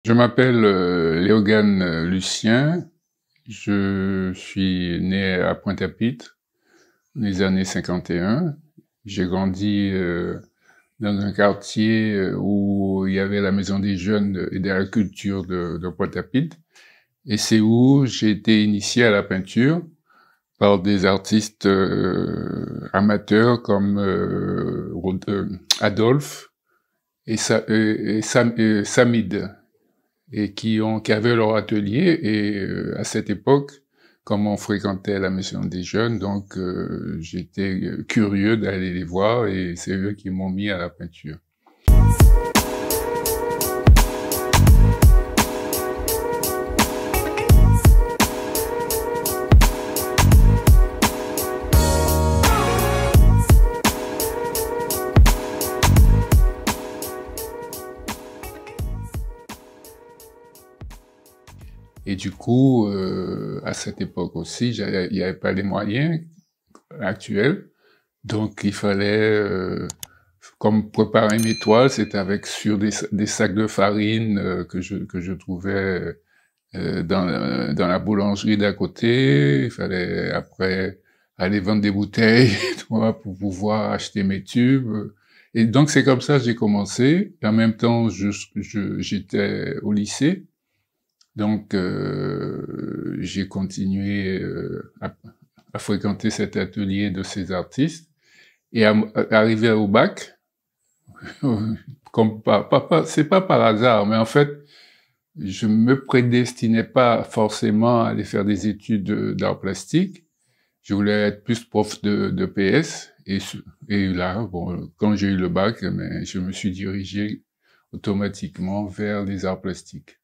Je m'appelle Léogane Lucien. Je suis né à Pointe-à-Pitre, dans les années 51. J'ai grandi dans un quartier où il y avait la Maison des Jeunes et de la Culture de Pointe-à-Pitre. Et c'est où j'ai été initié à la peinture par des artistes amateurs comme Adolphe et Samid, et qui avaient leur atelier. Et à cette époque, comme on fréquentait la Maison des Jeunes, donc j'étais curieux d'aller les voir, et c'est eux qui m'ont mis à la peinture. Et du coup, à cette époque aussi, il n'y avait pas les moyens actuels, donc il fallait, comme préparer mes toiles, c'était avec sur des sacs de farine que je trouvais dans la boulangerie d'à côté. Il fallait après aller vendre des bouteilles pour pouvoir acheter mes tubes. Et donc c'est comme ça que j'ai commencé. Et en même temps, j'étais au lycée. Donc, j'ai continué à fréquenter cet atelier de ces artistes. Et arrivé au bac, comme c'est pas par hasard, mais en fait, je me prédestinais pas forcément à aller faire des études d'art plastique. Je voulais être plus prof de PS. Et là, bon, quand j'ai eu le bac, mais je me suis dirigé automatiquement vers les arts plastiques.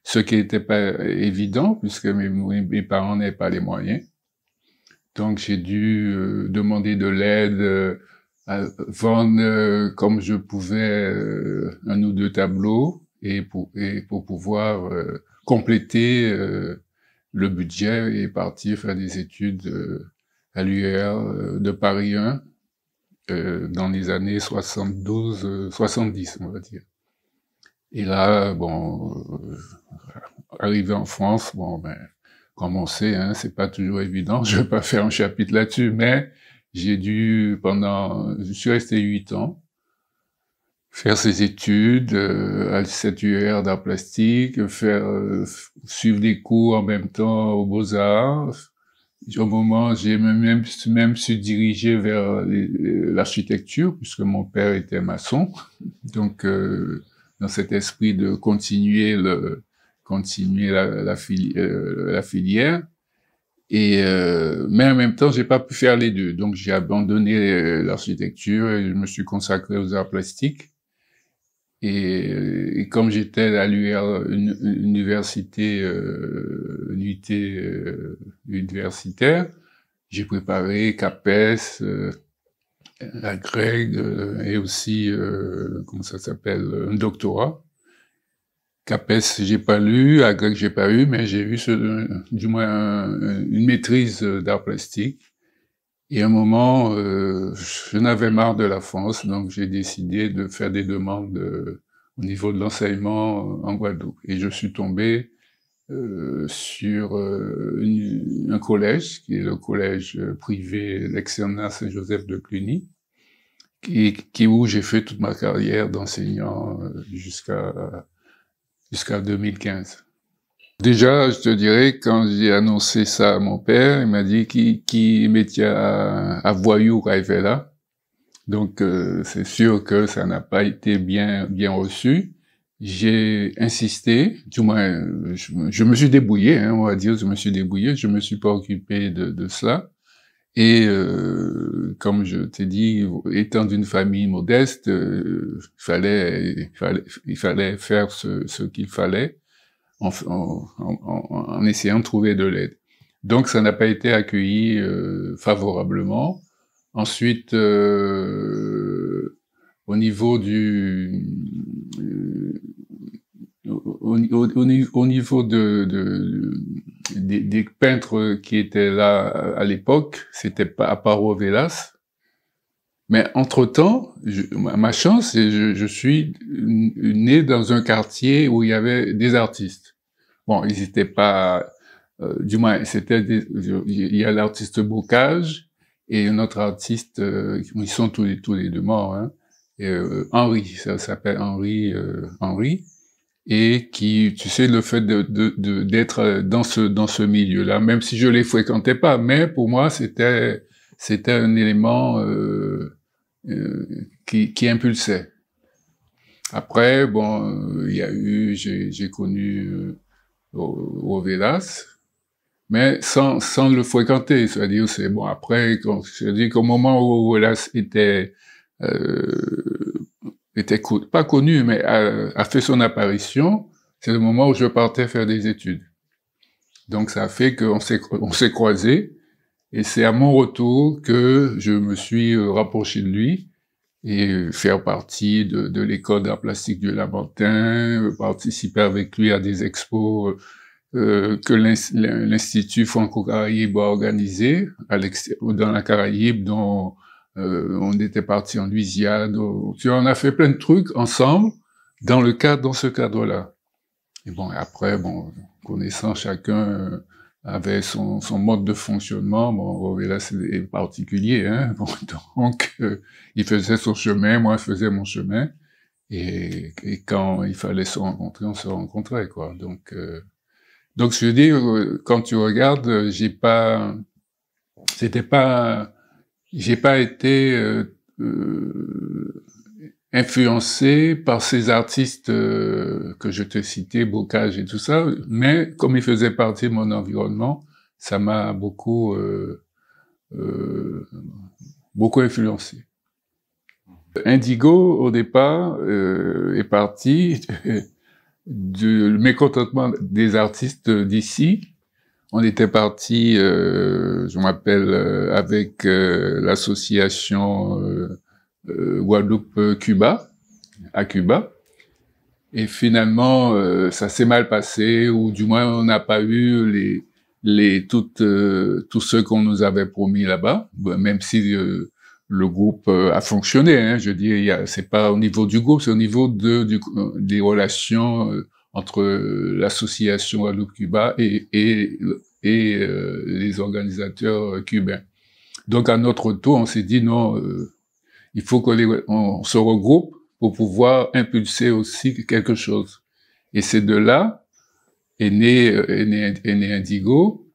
Ce qui n'était pas évident, puisque mes parents n'avaient pas les moyens. Donc j'ai dû demander de l'aide, à vendre comme je pouvais un ou deux tableaux, et pour pouvoir compléter le budget et partir faire des études à l'UR de Paris 1 dans les années 72-70, on va dire. Et là, bon, arrivé en France, bon, ben, comme on sait, hein, c'est pas toujours évident. Je vais pas faire un chapitre là-dessus, mais je suis resté 8 ans, faire ces études à cette UR d'art plastique, suivre des cours en même temps aux Beaux-Arts. Au moment, j'ai même su diriger vers l'architecture, puisque mon père était maçon. Donc, dans cet esprit de continuer la filière. Et mais en même temps, j'ai pas pu faire les deux. Donc, j'ai abandonné l'architecture et je me suis consacré aux arts plastiques. Et comme j'étais à l'UR, une université, unité universitaire, j'ai préparé CAPES, la Greg, et aussi, comment ça s'appelle, un doctorat. CAPES, j'ai pas lu, à Greg, j'ai pas eu, mais j'ai eu du moins une maîtrise d'art plastique. Et à un moment, je n'avais marre de la France, donc j'ai décidé de faire des demandes au niveau de l'enseignement en Guadeloupe. Et je suis tombé sur un collège, qui est le collège privé d'externat Saint-Joseph de Cluny, où j'ai fait toute ma carrière d'enseignant jusqu'à 2015. Déjà, je te dirais, quand j'ai annoncé ça à mon père, il m'a dit qui mettait à voyou là. Donc, c'est sûr que ça n'a pas été bien reçu. J'ai insisté, du moins, je me suis débrouillé, hein, on va dire, je me suis débrouillé, je me suis pas occupé de cela. Et comme je t'ai dit, étant d'une famille modeste, il fallait faire ce qu'il fallait en essayant de trouver de l'aide. Donc ça n'a pas été accueilli favorablement. Ensuite, au niveau au niveau des peintres qui étaient là à l'époque, c'était pas à part Velas. Mais entre-temps, ma chance, c'est je suis né dans un quartier où il y avait des artistes. Bon, ils n'étaient pas, du moins, il y a l'artiste Bocage et un autre artiste, ils sont tous les deux morts, hein, Henri, ça s'appelle Henri, et qui, tu sais, le fait d'être dans ce milieu-là, même si je les fréquentais pas, mais pour moi, c'était un élément, qui impulsait. Après, bon, il y a eu, j'ai connu Rovelas, mais sans le fréquenter. C'est-à-dire, c'est bon. Après, c'est-à-dire qu'au moment où Rovelas était pas connu, mais a fait son apparition, c'est le moment où je partais faire des études. Donc, ça a fait qu'on s'est croisés, et c'est à mon retour que je me suis rapproché de lui, et faire partie de l'école d'art plastique du Lamentin, participer avec lui à des expos que l'Institut franco-caraïbe a organisé dans la Caraïbe, dont on était parti en Louisiane. On a fait plein de trucs ensemble dans ce cadre-là. Et bon, après, bon, connaissant chacun avait son mode de fonctionnement. Bon, là, c'est particulier, hein. Bon, donc, il faisait son chemin, moi, je faisais mon chemin. Et quand il fallait se rencontrer, on se rencontrait, quoi. Donc, je veux dire, quand tu regardes, j'ai pas été influencé par ces artistes que je te citais, Bocage et tout ça, mais comme ils faisaient partie de mon environnement, ça m'a beaucoup influencé. Indigo, au départ, est parti du mécontentement des artistes d'ici. On était parti, je m'appelle, avec l'association Guadeloupe-Cuba, à Cuba. Et finalement, ça s'est mal passé, ou du moins on n'a pas eu tous ceux qu'on nous avait promis là-bas, même si le groupe a fonctionné. Hein, je dis, c'est pas au niveau du groupe, c'est au niveau des relations entre l'association Guadeloupe-Cuba et les organisateurs cubains. Donc à notre tour, on s'est dit non, il faut qu'on se regroupe pour pouvoir impulser aussi quelque chose. Et c'est de là est né Indigo.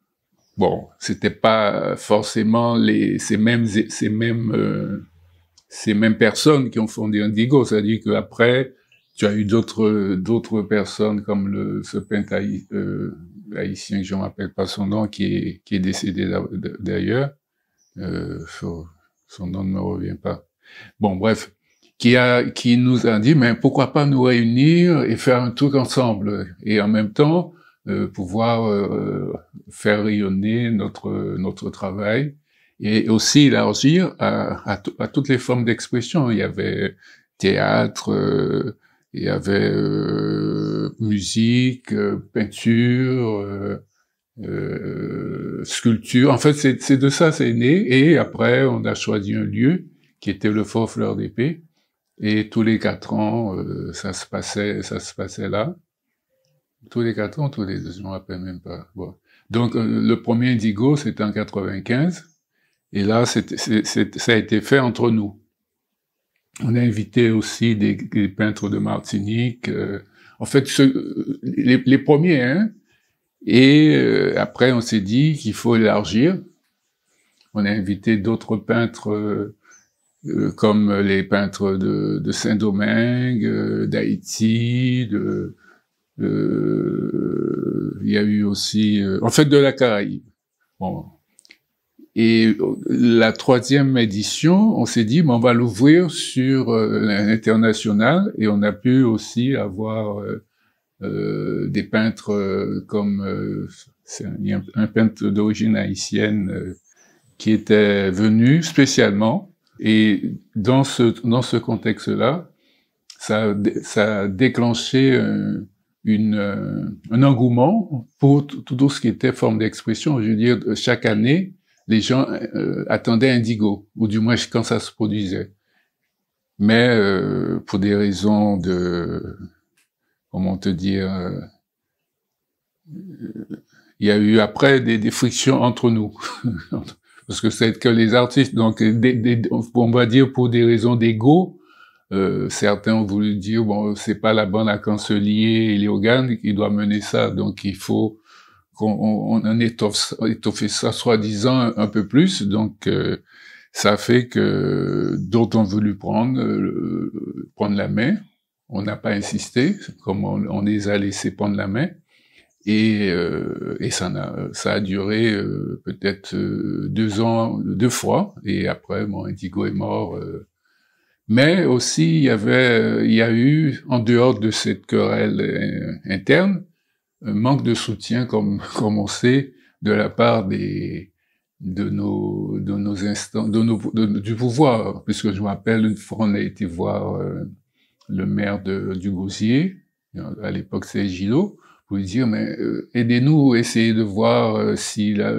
Bon, c'était pas forcément ces mêmes personnes qui ont fondé Indigo. C'est-à-dire qu'après, tu as eu d'autres personnes comme ce peintre haïtien que je ne me rappelle pas son nom, qui est décédé d'ailleurs. Son nom ne me revient pas. Bon, bref, qui nous a dit, mais pourquoi pas nous réunir et faire un truc ensemble, et en même temps pouvoir faire rayonner notre travail, et aussi élargir à toutes les formes d'expression. Il y avait théâtre, il y avait musique, peinture, sculpture. En fait, c'est de ça c'est né, et après on a choisi un lieu qui était le Fort Fleur d'Épée, et tous les 4 ans ça se passait là. Tous les 4 ans, tous les 2, je ne me rappelle même pas. Bon. Donc le premier Indigo c'était en 95, et là ça a été fait entre nous. On a invité aussi des peintres de Martinique, en fait les premiers, hein. Et après, on s'est dit qu'il faut élargir. On a invité d'autres peintres, comme les peintres de Saint-Domingue, d'Haïti, il y a eu aussi, en fait, de la Caraïbe. Bon. Et la 3e édition, on s'est dit, on va l'ouvrir sur l'international, et on a pu aussi avoir des peintres comme un peintre d'origine haïtienne qui était venu spécialement, et dans ce contexte-là, ça a déclenché un engouement pour tout ce qui était forme d'expression. Je veux dire, chaque année, les gens attendaient Indigo, ou du moins quand ça se produisait. Mais pour des raisons de, comment te dire, il y a eu après des frictions entre nous. Parce que c'est que les artistes, donc on va dire pour des raisons d'ego, certains ont voulu dire bon c'est pas la bande à Cancelier et Léogane qui doit mener ça, donc il faut qu'on en étoffe ça soi-disant un peu plus, donc ça fait que d'autres ont voulu prendre la main. On n'a pas insisté, comme on les a laissés prendre la main. Et ça a duré peut-être 2 ans, 2 fois, et après, bon, Indigo est mort. Mais aussi, il y a eu, en dehors de cette querelle interne, un manque de soutien, comme on sait, de la part du pouvoir, puisque je me rappelle une fois on a été voir le maire du Gosier, à l'époque c'est Gillot, pour lui dire mais aidez-nous, essayez de voir si là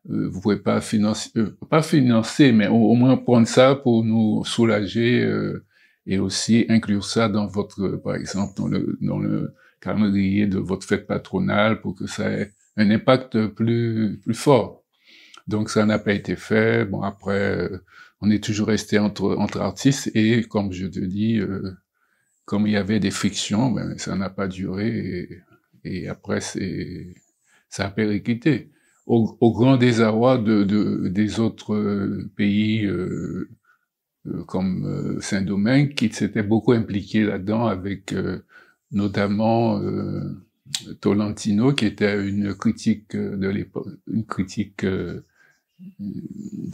vous pouvez pas financer, mais au moins prendre ça pour nous soulager et aussi inclure ça dans votre, par exemple, dans le calendrier de votre fête patronale pour que ça ait un impact plus fort. Donc ça n'a pas été fait. Bon après, on est toujours resté entre artistes et comme je te dis, comme il y avait des frictions, ben ça n'a pas duré et après ça a périclité. Au grand désarroi des autres pays comme Saint-Domingue qui s'étaient beaucoup impliqués là-dedans avec notamment Tolentino qui était une critique de l'époque, une critique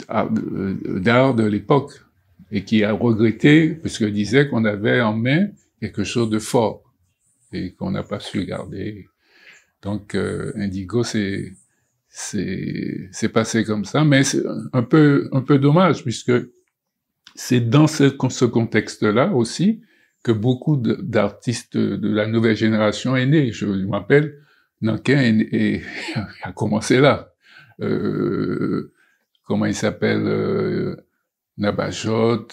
d'art de l'époque et qui a regretté puisqu'il disait qu'on avait en main quelque chose de fort et qu'on n'a pas su garder. Donc Indigo c'est passé comme ça, mais c'est un peu dommage puisque c'est dans ce contexte-là aussi que beaucoup d'artistes de la nouvelle génération est né. Je me rappelle, Nankin a commencé là. Comment il s'appelle Nabajot,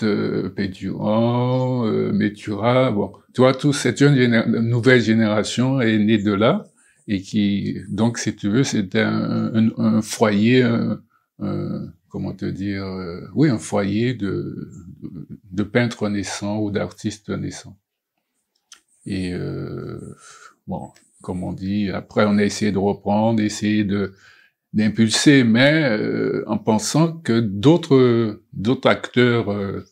Péduran, Métura, bon, tu vois, toute cette nouvelle génération est née de là, et qui, donc, si tu veux, c'était un foyer, comment te dire, oui, un foyer de peintres naissants ou d'artistes naissants. Et bon, comme on dit, après on a essayé de reprendre, essayer d'impulser, mais en pensant que d'autres acteurs,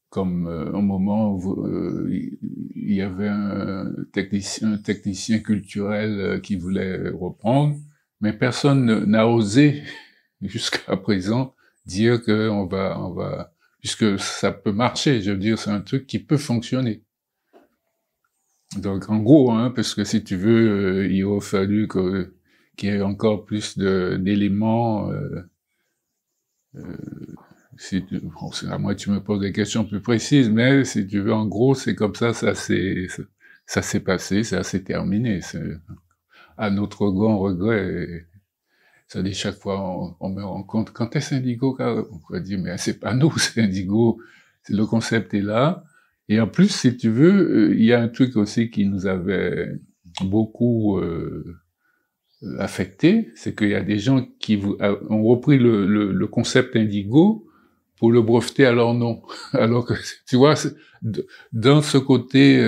comme au moment où il y avait un technicien culturel qui voulait reprendre, mais personne n'a osé jusqu'à présent dire que on va, puisque ça peut marcher, je veux dire, c'est un truc qui peut fonctionner. Donc en gros, hein, parce que si tu veux, il aurait fallu qu'il y ait encore plus d'éléments. Bon, à moi tu me poses des questions plus précises, mais si tu veux, en gros, c'est comme ça s'est passé, ça s'est terminé. À notre grand regret. Ça dit chaque fois, on me rend compte, quand est-ce Indigo, on va dire, mais c'est pas nous, c'est Indigo, le concept est là. Et en plus, si tu veux, il y a un truc aussi qui nous avait beaucoup affecté, c'est qu'il y a des gens qui ont repris le concept Indigo pour le breveter à leur nom. Alors que, tu vois, dans ce côté,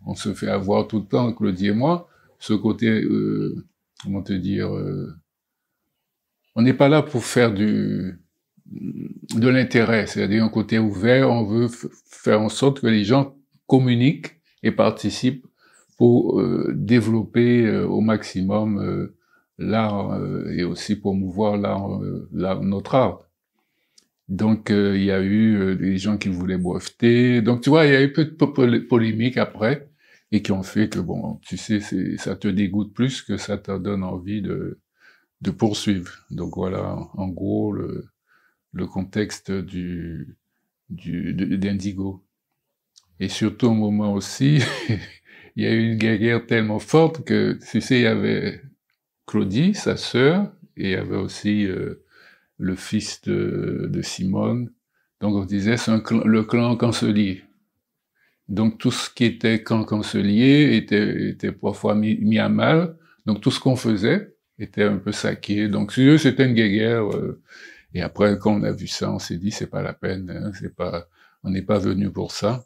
on se fait avoir tout le temps, Claudie et moi, ce côté, comment te dire, on n'est pas là pour faire de l'intérêt, c'est-à-dire un côté ouvert, on veut faire en sorte que les gens communiquent et participent pour développer au maximum l'art et aussi promouvoir notre art. Donc il y a eu des gens qui voulaient breveter, donc tu vois, il y a eu peu de polémiques après et qui ont fait que bon, tu sais, ça te dégoûte plus que ça te donne envie de poursuivre. Donc voilà, en gros, le contexte d'Indigo. Et surtout au moment aussi, il y a eu une guerre tellement forte que, tu sais, il y avait Claudie, sa sœur, et il y avait aussi le fils de Simone. Donc on disait c'est le clan cancelier. Donc tout ce qui était clan cancelier était parfois mis à mal. Donc tout ce qu'on faisait était un peu saqué. Donc si eux c'était une guerre. Et après quand on a vu ça, on s'est dit c'est pas la peine, hein, on n'est pas venu pour ça.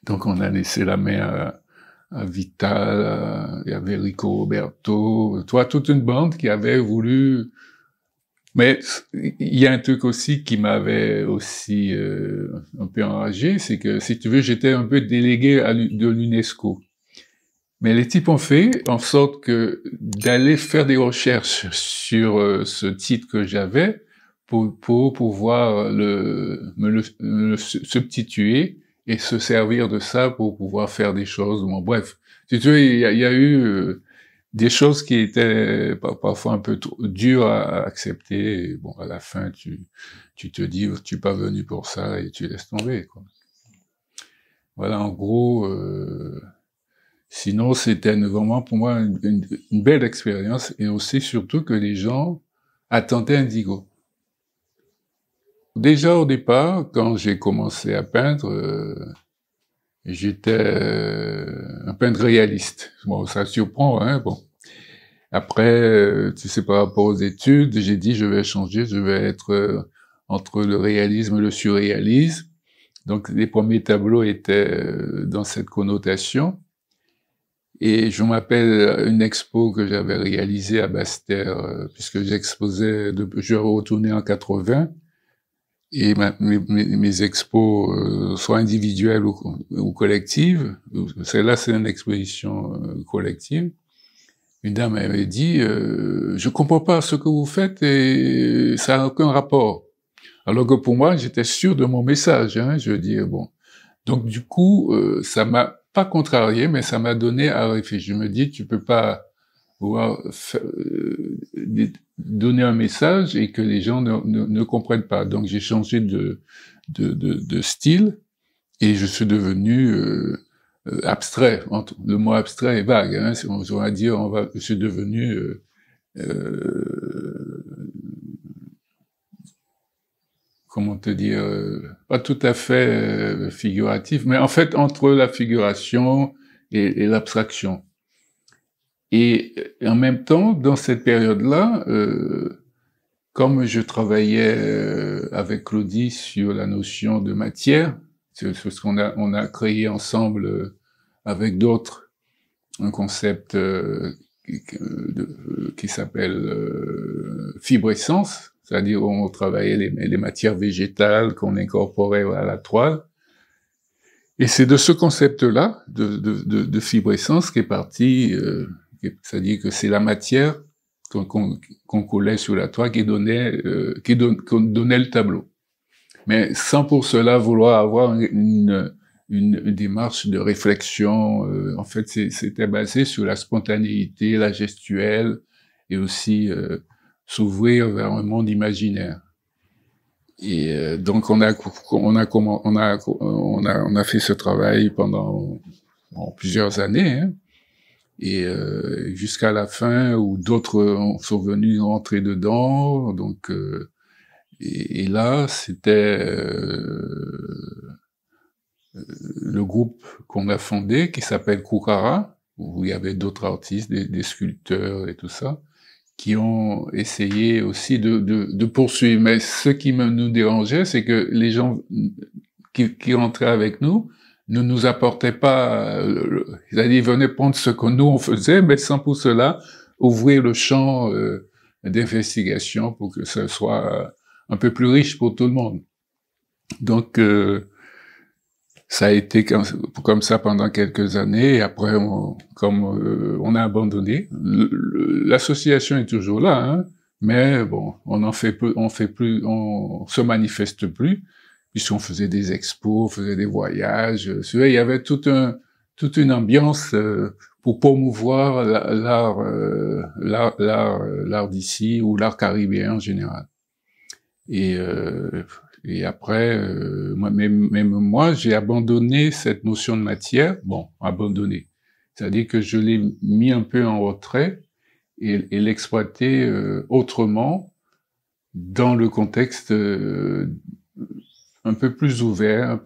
Donc on a laissé la main à Vital, il y avait Rico Roberto, toute une bande qui avait voulu. Mais il y a un truc aussi qui m'avait aussi un peu enragé, c'est que si tu veux, j'étais un peu délégué de l'UNESCO. Mais les types ont fait en sorte que d'aller faire des recherches sur ce titre que j'avais pour pouvoir me le substituer et se servir de ça pour pouvoir faire des choses. Bon, bref, si tu veux, il y a eu des choses qui étaient parfois un peu dures à accepter. Et bon, à la fin, tu te dis, tu n'es pas venu pour ça et tu laisses tomber, quoi. Voilà, en gros. Sinon, c'était vraiment pour moi une belle expérience et aussi surtout que les gens attendaient Indigo. Déjà au départ, quand j'ai commencé à peindre, j'étais un peintre réaliste. Bon, ça surprend, hein, bon. Après, tu sais, par rapport aux études, j'ai dit je vais changer, je vais être entre le réalisme et le surréalisme. Donc les premiers tableaux étaient dans cette connotation. Et je m'appelle une expo que j'avais réalisée à Basse-Terre, puisque j'exposais, je retournais en 80, et mes expos, soit individuelles ou collectives, celle-là c'est une exposition collective, une dame m'avait dit, je comprends pas ce que vous faites et ça n'a aucun rapport. Alors que pour moi, j'étais sûr de mon message, hein, je veux dire, bon. Donc du coup, ça m'a pas contrarié, mais ça m'a donné à réfléchir. Je me dis, tu peux pas vouloir donner un message et que les gens ne comprennent pas. Donc j'ai changé de style et je suis devenu abstrait. Le mot abstrait est vague, hein, on va dire, je suis devenu comment te dire, pas tout à fait figuratif, mais en fait entre la figuration et l'abstraction. Et en même temps, dans cette période-là, comme je travaillais avec Claudie sur la notion de matière, c'est ce qu'on a créé ensemble avec d'autres, un concept qui s'appelle fibrescence, c'est-à-dire on travaillait les matières végétales qu'on incorporait à la toile. Et c'est de ce concept-là, de fibrescence, qu'est parti, c'est-à-dire que c'est la matière qu'on collait sur la toile qui donnait le tableau. Mais sans pour cela vouloir avoir une démarche de réflexion. En fait, c'était basé sur la spontanéité, la gestuelle, et aussi s'ouvrir vers un monde imaginaire. Et donc on a fait ce travail pendant plusieurs années, hein, et jusqu'à la fin où d'autres sont venus rentrer dedans. Donc et là c'était le groupe qu'on a fondé qui s'appelle Kukara, où il y avait d'autres artistes, des sculpteurs et tout ça, qui ont essayé aussi de poursuivre. Mais ce qui nous dérangeait, c'est que les gens qui rentraient avec nous ne nous apportaient pas, c'est-à-dire ils venaient prendre ce que nous on faisait, mais sans pour cela ouvrir le champ d'investigation pour que ce soit un peu plus riche pour tout le monde. Donc ça a été comme ça pendant quelques années, et après, on a abandonné. L'association est toujours là, hein, mais bon, on se manifeste plus, puisqu'on faisait des expos, on faisait des voyages. Il y avait toute une ambiance pour promouvoir l'art d'ici ou l'art caribéen en général. Et après, même moi, j'ai abandonné cette notion de matière. Bon, abandonné. C'est-à-dire que je l'ai mis un peu en retrait et l'exploiter autrement, dans le contexte un peu plus ouvert,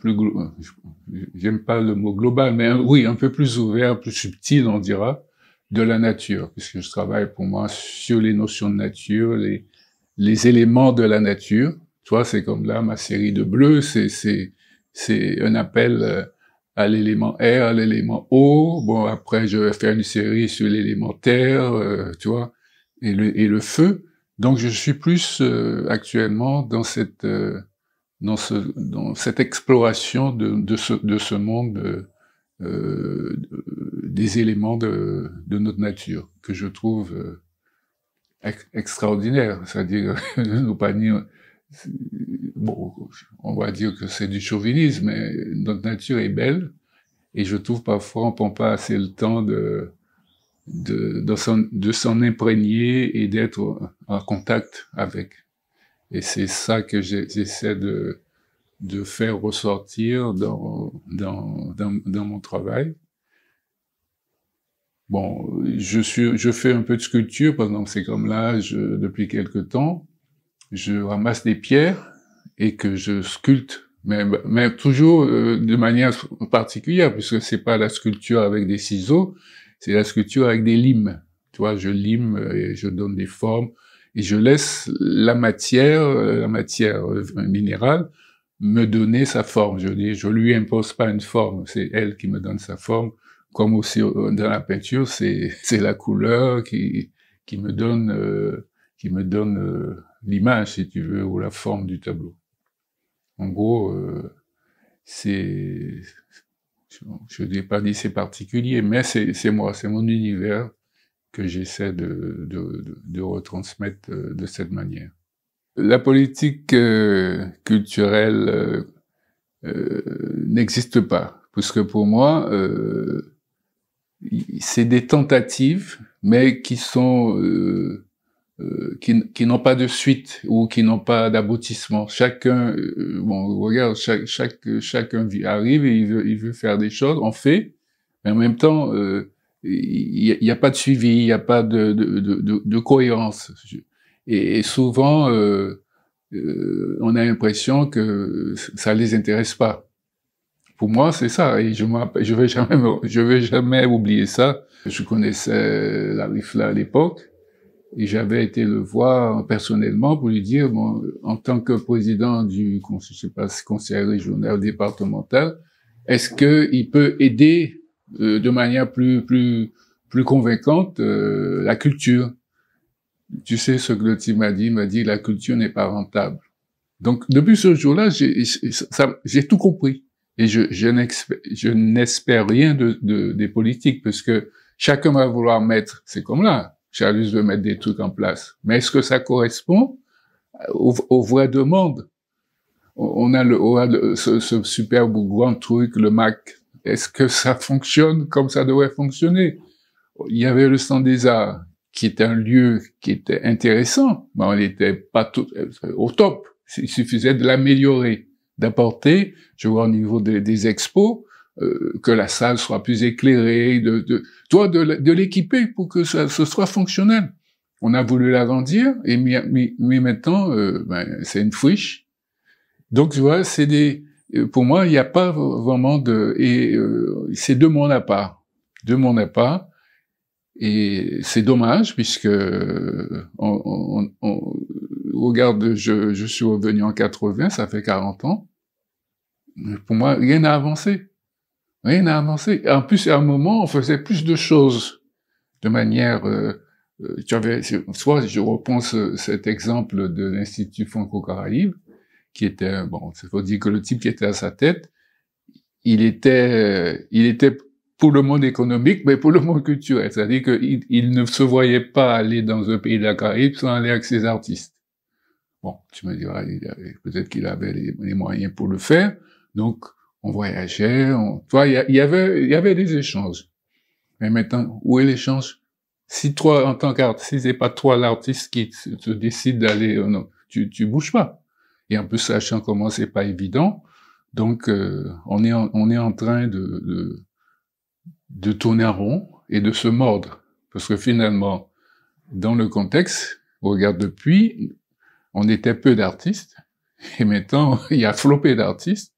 j'aime pas le mot global, mais oui, un peu plus ouvert, plus subtil, on dira, de la nature, puisque je travaille pour moi sur les notions de nature, les éléments de la nature. Tu vois, c'est comme là, ma série de bleus, c'est un appel à l'élément air, à l'élément eau. Bon, après, je vais faire une série sur l'élément terre, tu vois, et le feu. Donc, je suis plus actuellement dans cette exploration de ce monde des éléments de notre nature que je trouve extraordinaire. C'est-à-dire, nous pas dire, bon, on va dire que c'est du chauvinisme, mais notre nature est belle et je trouve parfois on prend pas assez le temps de s'en imprégner et d'être en contact avec. Et c'est ça que j'essaie de faire ressortir dans mon travail. Bon, je fais un peu de sculpture, par exemple, c'est comme là, depuis quelque temps, je ramasse des pierres et que je sculpte, mais toujours de manière particulière, puisque c'est pas la sculpture avec des ciseaux, c'est la sculpture avec des limes. Tu vois, je lime et je donne des formes et je laisse la matière minérale, me donner sa forme. Je lui impose pas une forme, c'est elle qui me donne sa forme. Comme aussi dans la peinture, c'est la couleur qui me donne l'image, si tu veux, ou la forme du tableau. En gros, je n'ai pas dit c'est particulier, mais c'est moi, c'est mon univers que j'essaie de retransmettre de cette manière. La politique culturelle n'existe pas, puisque pour moi, c'est des tentatives, mais qui sont qui n'ont pas de suite ou qui n'ont pas d'aboutissement. Chacun, bon, regarde, chacun arrive et il veut faire des choses, on fait, mais en même temps, il y a pas de suivi, il y a pas de cohérence. Et souvent, on a l'impression que ça les intéresse pas. Pour moi, c'est ça, et je vais jamais oublier ça. Je connaissais Larifla à l'époque, et j'avais été le voir personnellement pour lui dire, bon, en tant que président du, je sais pas, conseil régional départemental, est-ce que il peut aider de manière plus convaincante la culture? Tu sais ce que le type m'a dit? Il m'a dit la culture n'est pas rentable. Donc depuis ce jour-là, j'ai tout compris. Et je n'espère rien des politiques, parce que chacun va vouloir mettre, c'est comme là, Charles veut mettre des trucs en place. Mais est-ce que ça correspond aux vraies demandes? On a ce superbe grand truc, le Mac. Est-ce que ça fonctionne comme ça devrait fonctionner? Il y avait le Stand des Arts, qui est un lieu qui était intéressant, mais on n'était pas tout au top. Il suffisait de l'améliorer, d'apporter, je vois au niveau des expos, que la salle soit plus éclairée, de l'équiper pour que ce soit fonctionnel. On a voulu l'agrandir, et mais maintenant, c'est une friche. Donc, tu vois, pour moi, il n'y a pas vraiment c'est deux mondes à part. Deux mondes à part. Et c'est dommage, puisque regarde, je suis revenu en 80, ça fait 40 ans. Pour moi, rien n'a avancé. Rien n'a avancé. En plus, à un moment, on faisait plus de choses de manière... soit je reprends cet exemple de l'Institut Franco-Caraïbe, qui était, bon, il faut dire que le type qui était à sa tête, il était pour le monde économique, mais pour le monde culturel. C'est-à-dire qu'il ne se voyait pas aller dans un pays de la Caraïbe sans aller avec ses artistes. Bon, tu me diras, peut-être qu'il avait les moyens pour le faire. Donc, on voyageait, tu vois, il y avait des échanges. Mais maintenant, où est l'échange? Si toi, en tant qu'artiste, si c'est pas toi l'artiste qui te décide d'aller, non, tu bouges pas. Et en plus, sachant comment c'est pas évident, donc on est en train de tourner en rond et de se mordre. Parce que finalement, dans le contexte, regarde depuis, on était peu d'artistes, et maintenant, il y a flopé d'artistes,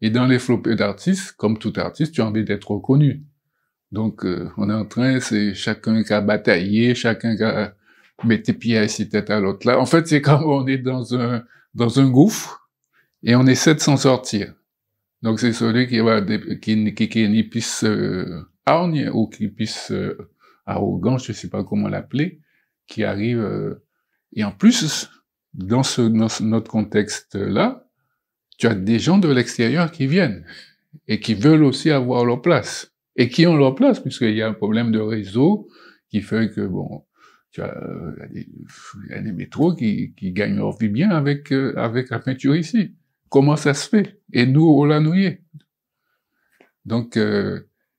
et dans les flopés d'artistes, comme tout artiste, tu as envie d'être reconnu. Donc, on est en train, c'est chacun qui a bataillé, chacun qui a mis tes pieds ici, tête à l'autre là. En fait, c'est comme on est dans un gouffre, et on essaie de s'en sortir. Donc, c'est celui qui est ni plus hargne, ou qui puisse arrogant, je sais pas comment l'appeler, qui arrive, et en plus, dans notre contexte-là, tu as des gens de l'extérieur qui viennent, et qui veulent aussi avoir leur place, et qui ont leur place, puisqu'il y a un problème de réseau, qui fait que, bon, tu as, il y a des métros qui gagnent leur vie bien avec la peinture ici. Comment ça se fait? Et nous, on l'a nouillé. Donc,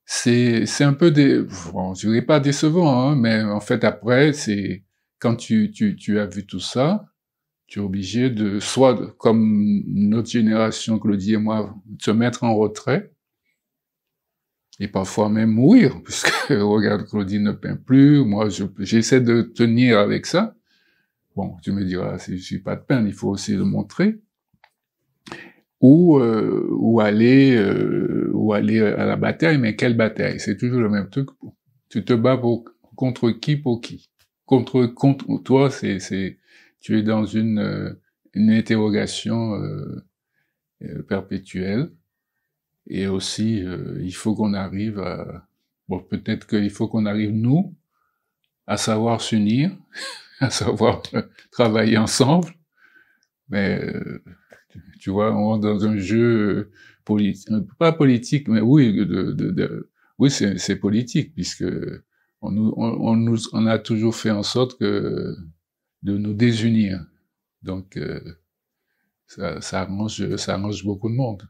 c'est un peu bon, je dirais pas décevant, hein, mais en fait, après, c'est, quand tu as vu tout ça, tu es obligé de, soit, comme notre génération, Claudie et moi, se mettre en retrait, et parfois même mourir, puisque, regarde, Claudie ne peint plus, moi, j'essaie de tenir avec ça. Bon, tu me diras, je suis pas de peindre, il faut aussi le montrer. Ou aller à la bataille, mais quelle bataille? C'est toujours le même truc. Tu te bats contre qui, pour qui? Contre toi, tu es dans une interrogation perpétuelle. Et aussi, il faut qu'on arrive bon, peut-être qu'il faut qu'on arrive, nous, à savoir s'unir, à savoir travailler ensemble, mais tu vois, on rentre dans un jeu politique, pas politique, mais oui, oui, c'est politique, puisque on a toujours fait en sorte de nous désunir. Donc, ça arrange beaucoup de monde.